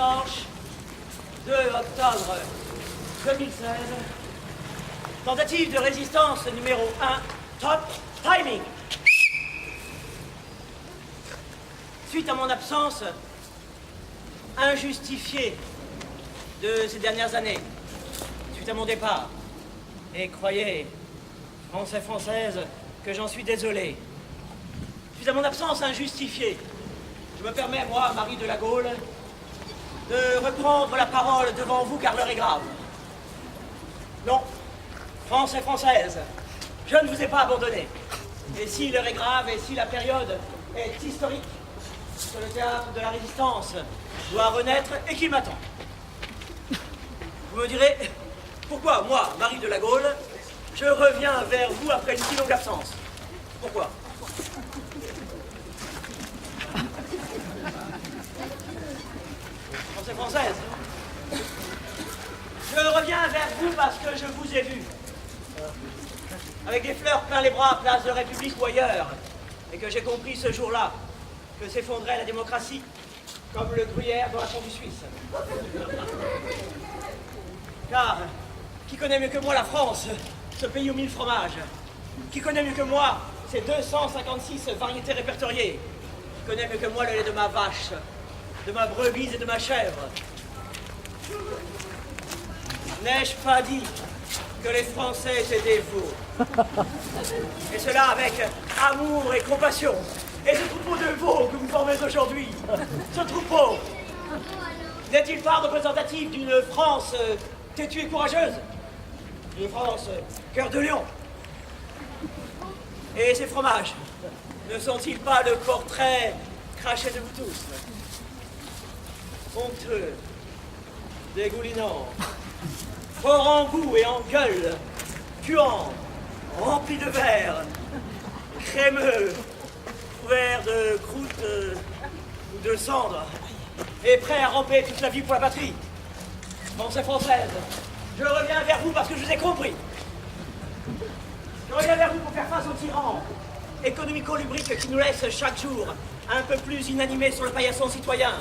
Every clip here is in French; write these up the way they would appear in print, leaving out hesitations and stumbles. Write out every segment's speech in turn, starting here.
Dimanche 2 octobre 2016. Tentative de résistance numéro 1. Top timing. Suite à mon absence injustifiée de ces dernières années, suite à mon départ, et croyez, Français, Françaises, que j'en suis désolé. Suite à mon absence injustifiée, je me permets, moi, Marie de la Gaule, de reprendre la parole devant vous car l'heure est grave. Non, Français, Françaises, je ne vous ai pas abandonné. Et si l'heure est grave et si la période est historique, que le théâtre de la résistance doit renaître et qu'il m'attend. Vous me direz, pourquoi moi, Marie de la Gaule, je reviens vers vous après une si longue absence? Pourquoi? Français, Française, je reviens vers vous parce que je vous ai vu. Avec des fleurs plein les bras, place de République ou ailleurs, et que j'ai compris ce jour-là que s'effondrait la démocratie comme le gruyère dans la fondue suisse. Car, qui connaît mieux que moi la France, ce pays aux 1000 fromages? Qui connaît mieux que moi ces 256 variétés répertoriées? Qui connaît mieux que moi le lait de ma vache, de ma brebis et de ma chèvre? N'ai-je pas dit que les Français étaient des veaux? Et cela avec amour et compassion. Et ce troupeau de veaux que vous formez aujourd'hui, ce troupeau, n'est-il pas représentatif d'une France têtue et courageuse? D'une France cœur de lion? Et ces fromages, ne sont-ils pas le portrait craché de vous tous? Honteux, dégoulinant, fort en goût et en gueule, puant, rempli de verre, crémeux, couvert de croûte ou de cendre, et prêt à ramper toute la vie pour la patrie. Français, Française, je reviens vers vous parce que je vous ai compris. Je reviens vers vous pour faire face aux tyrans économico-lubriques qui nous laissent chaque jour un peu plus inanimés sur le paillasson citoyen,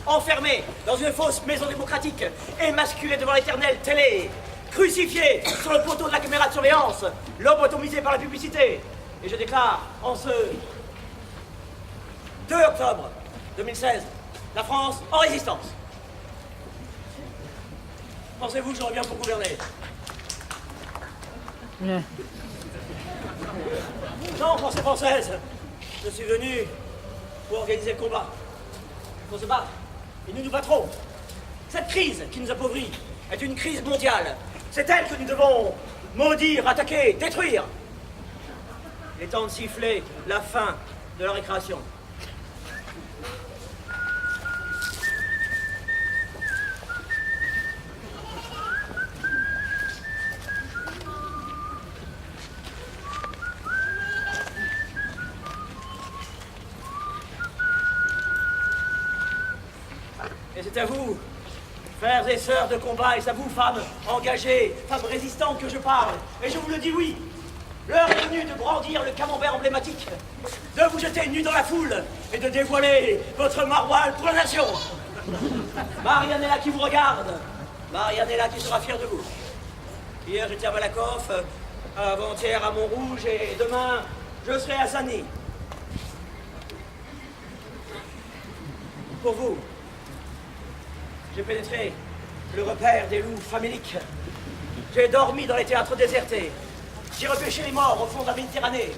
enfermés dans une fausse maison démocratique, émasculés devant l'éternelle télé, crucifiés sur le poteau de la caméra de surveillance, lobotomisés par la publicité. Et je déclare en ce 2 octobre 2016, la France en résistance. Pensez-vous que je reviens pour gouverner? Non, Français, Française, je suis venu pour organiser le combat. Il faut se battre, et nous nous battrons. Cette crise qui nous appauvrit est une crise mondiale. C'est elle que nous devons maudire, attaquer, détruire. Il est temps de siffler la fin de la récréation. Et c'est à vous, frères et sœurs de combat, et c'est à vous, femmes engagées, femmes résistantes, que je parle. Et je vous le dis, oui, l'heure est venue de brandir le camembert emblématique, de vous jeter nus dans la foule et de dévoiler votre maroilles pour la nation. Marianella qui vous regarde, Marianella qui sera fière de vous. Hier, j'étais à Malakoff, avant-hier à Montrouge, et demain, je serai à Sani. Pour vous, j'ai pénétré le repère des loups faméliques. J'ai dormi dans les théâtres désertés. J'ai repêché les morts au fond de la Méditerranée.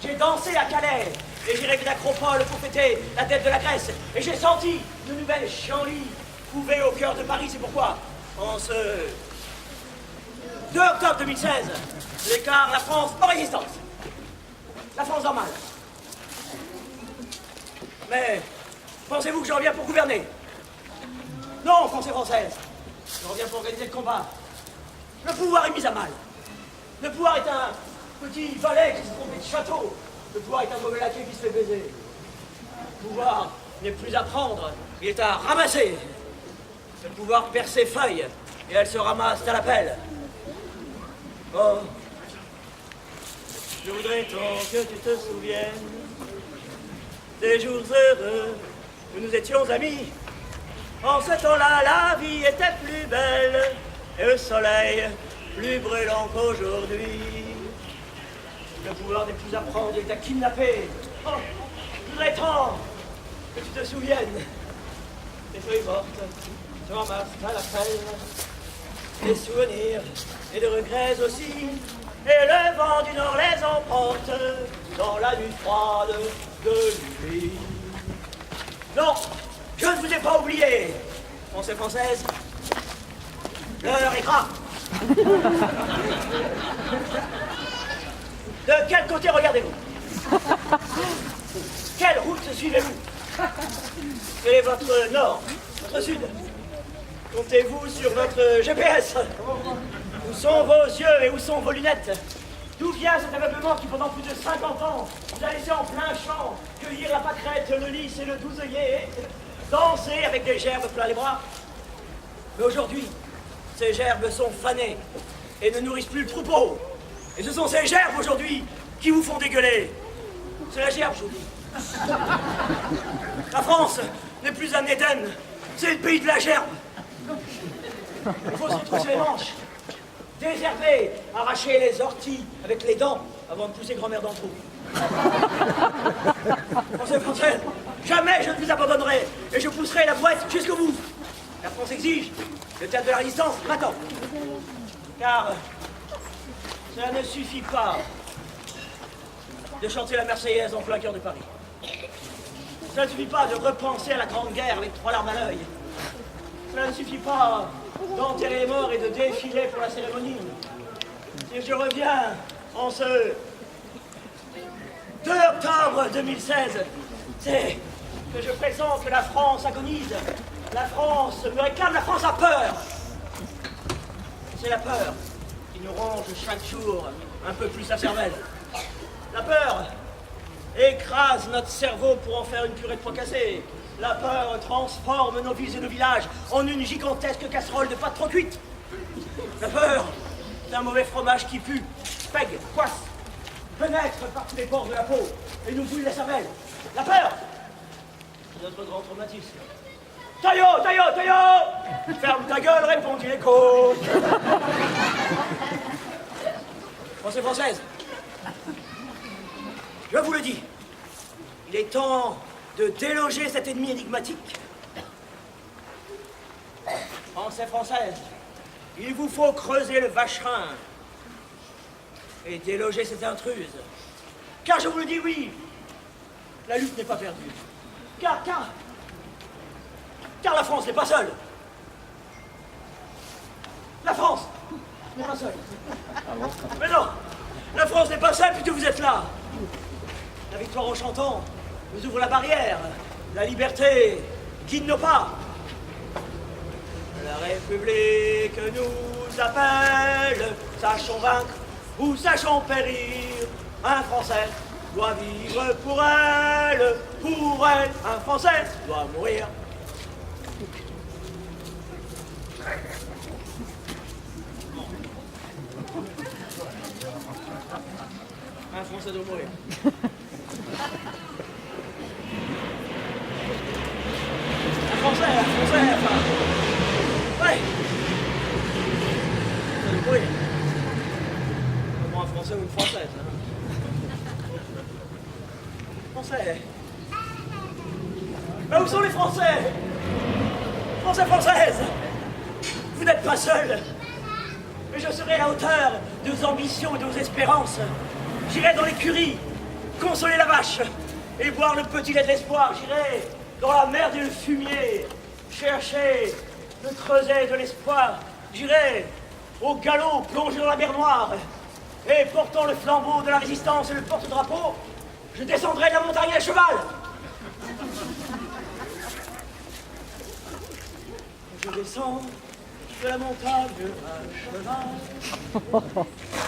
J'ai dansé à Calais et j'ai rêvé d'Acropole pour fêter la tête de la Grèce. Et j'ai senti de nouvelles chienlits couver au cœur de Paris. C'est pourquoi, en ce 2 octobre 2016, je déclare la France en résistance. La France en mal. Mais pensez-vous que je reviens pour gouverner? Non, Français, Française, je reviens pour organiser le combat. Le pouvoir est mis à mal. Le pouvoir est un petit valet qui se trompe de château. Le pouvoir est un mauvais laquais qui se fait baiser. Le pouvoir n'est plus à prendre, il est à ramasser. Le pouvoir perd ses feuilles et elles se ramassent à la pelle. Oh, je voudrais tant que tu te souviennes des jours heureux où nous étions amis. En ce temps-là, la vie était plus belle et le soleil plus brûlant qu'aujourd'hui. Le pouvoir n'est plus à prendre, il t'a kidnappé. Oh, je voudrais tant que tu te souviennes des feuilles mortes. Tu ramasses à la pelle des souvenirs et des regrets aussi. Et le vent du nord les emporte dans la nuit froide de nuit. Non, je ne vous ai pas oublié, Français, Françaises. L'heure est grave. De quel côté regardez-vous? Quelle route suivez-vous? Quel est votre nord, votre sud? Comptez-vous sur votre GPS? Où sont vos yeux et où sont vos lunettes? D'où vient cet aveuglement qui, pendant plus de 50 ans, vous a laissé en plein champ cueillir la pâquerette, le lys et le douzeillet, danser avec des gerbes plein les bras? Mais aujourd'hui, ces gerbes sont fanées et ne nourrissent plus le troupeau. Et ce sont ces gerbes aujourd'hui qui vous font dégueuler. C'est la gerbe, je vous dis. La France n'est plus un Éden, c'est le pays de la gerbe. Il faut se retrousser les manches, désherber, arracher les orties avec les dents avant de pousser grand-mère dans le trou. Français, Français, jamais je ne vous abandonnerai et je pousserai la boîte jusqu'au bout. La France exige le théâtre de la résistance maintenant. Car ça ne suffit pas de chanter la Marseillaise en plein cœur de Paris. Ça ne suffit pas de repenser à la Grande Guerre avec 3 larmes à l'œil. Cela ne suffit pas d'enterrer les morts et de défiler pour la cérémonie. Si je reviens en ce 2 octobre 2016, c'est que je pressens que la France agonise. La France me réclame, la France a peur. C'est la peur qui nous ronge chaque jour un peu plus la cervelle. La peur écrase notre cerveau pour en faire une purée de pois cassés. La peur transforme nos villes et nos villages en une gigantesque casserole de pâtes trop cuites. La peur, c'est un mauvais fromage qui pue, pègue, poisse, pénètre par tous les pores de la peau et nous bouille la cervelle. La peur, c'est notre grand traumatisme. Taillot, Taillot, Taillot! Ferme ta gueule, répondit l'écho. Français, Française, je vous le dis, il est temps de déloger cet ennemi énigmatique. Français, Française, il vous faut creuser le vacherin et déloger cette intruse. Car je vous le dis, oui, la lutte n'est pas perdue. Car la France n'est pas seule. La France n'est pas seule. Mais non, la France n'est pas seule puisque vous êtes là. La victoire en chantant nous ouvre la barrière. La liberté guide nos pas. La République nous appelle. Sachons vaincre ou sachons périr. Un Français doit vivre pour elle. Pour elle, un Français doit mourir. Un Français doit mourir. Un Français, enfin. Ouais. Ça doit mourir. Comment un Français ou une Française, hein. Français. Mais où sont les Français? Français, Françaises, vous n'êtes pas seuls. Mais je serai à la hauteur de vos ambitions et de vos espérances. J'irai dans l'écurie, consoler la vache et boire le petit lait de l'espoir. J'irai dans la mer du fumier, chercher le creuset de l'espoir. J'irai au galop, plonger dans la mer Noire. Et portant le flambeau de la résistance et le porte-drapeau, je descendrai de la montagne à cheval. Je descends de la montagne à cheval.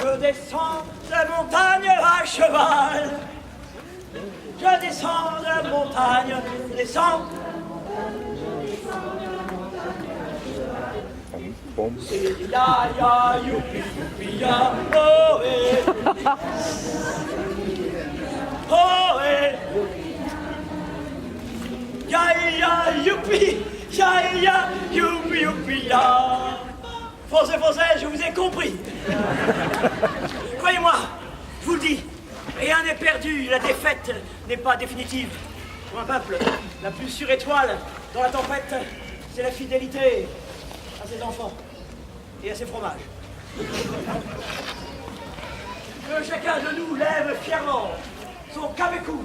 Je descends de la montagne à cheval. Je descends de la montagne, je descends. C'est ya ya youpi youpi ya oh eh. Oh eh. Ya ya youpi Ya, ya, youpi, youpi, ya. Français, français, je vous ai compris. Croyez-moi, je vous le dis, rien n'est perdu, la défaite n'est pas définitive. Pour un peuple, la plus sûre étoile dans la tempête, c'est la fidélité à ses enfants et à ses fromages. Que chacun de nous lève fièrement son cabecou,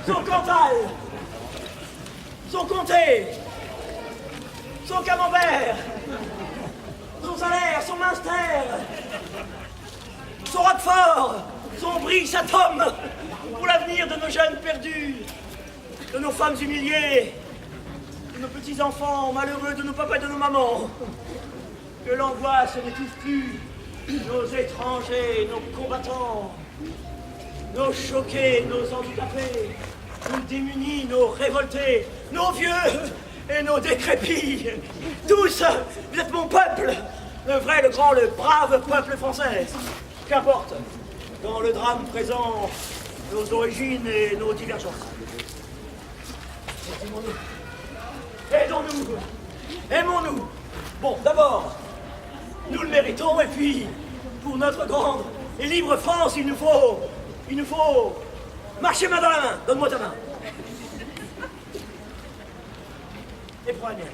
son cantal, son comté, son camembert, son salaire, son minster, son roquefort, son brie, sa tome, pour l'avenir de nos jeunes perdus, de nos femmes humiliées, de nos petits-enfants malheureux, de nos papas et de nos mamans. Que l'angoisse n'étouffe plus nos étrangers, nos combattants, nos choqués, nos handicapés, nos démunis, nos révoltés, nos vieux et nos décrépits. Tous, vous êtes mon peuple, le vrai, le grand, le brave peuple français. Qu'importe, dans le drame présent, nos origines et nos divergences. Estimons-nous. Aidons-nous. Aimons-nous. Bon, d'abord, nous le méritons, et puis, pour notre grande et libre France, il nous faut marcher main dans la main. Donne-moi ta main. Et prends la mienne.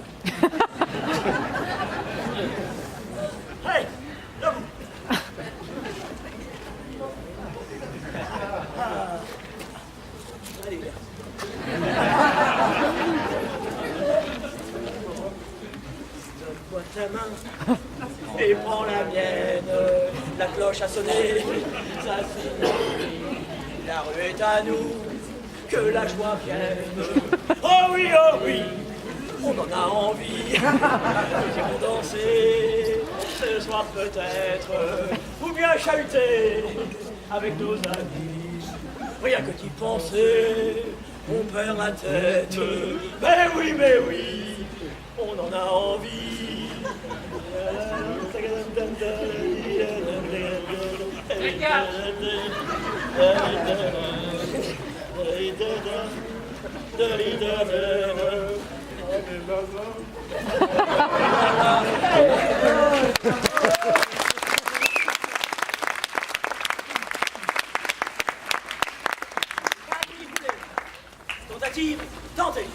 Allez, debout. Allez, donne-moi ta main. Et prends la mienne, la cloche a sonné, ça signifie, la rue est à nous, que la joie vienne. Oh oui, on en a envie, nous irons danser, ce soir peut-être, ou bien chahuter avec nos amis. Rien que d'y penser, on perd la tête, mais oui, on en a envie. Tentative, tentée.